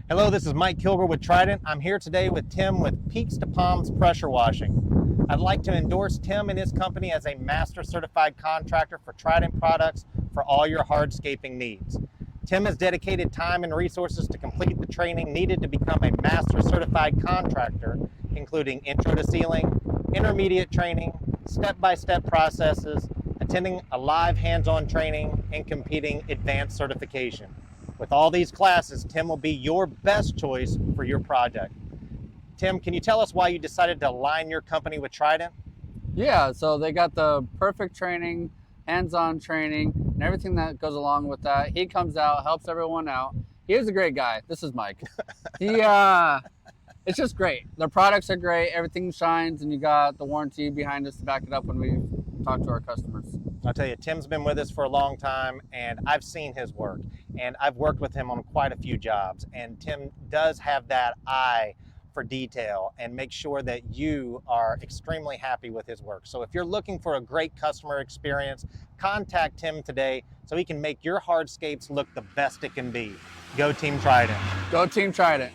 Hello, this is Mike Kilgore with Trident. I'm here today with Tim with Peaks to Palms Pressure Washing. I'd like to endorse Tim and his company as a master certified contractor for Trident products for all your hardscaping needs. Tim has dedicated time and resources to complete the training needed to become a master certified contractor, including intro to sealing, intermediate training, step-by-step processes, attending a live hands-on training, and competing advanced certification. With all these classes, Tim will be your best choice for your project. Tim, can you tell us why you decided to align your company with Trident? Yeah, so they got the perfect training, hands-on training, and everything that goes along with that. He comes out, helps everyone out. He is a great guy. This is Mike. It's just great. Their products are great. Everything shines, and you got the warranty behind us to back it up when we talk to our customers. I'll tell you, Tim's been with us for a long time, and I've seen his work, and I've worked with him on quite a few jobs, and Tim does have that eye for detail and make sure that you are extremely happy with his work. So if you're looking for a great customer experience, contact Tim today so he can make your hardscapes look the best it can be. Go Team Trident. Go Team Trident.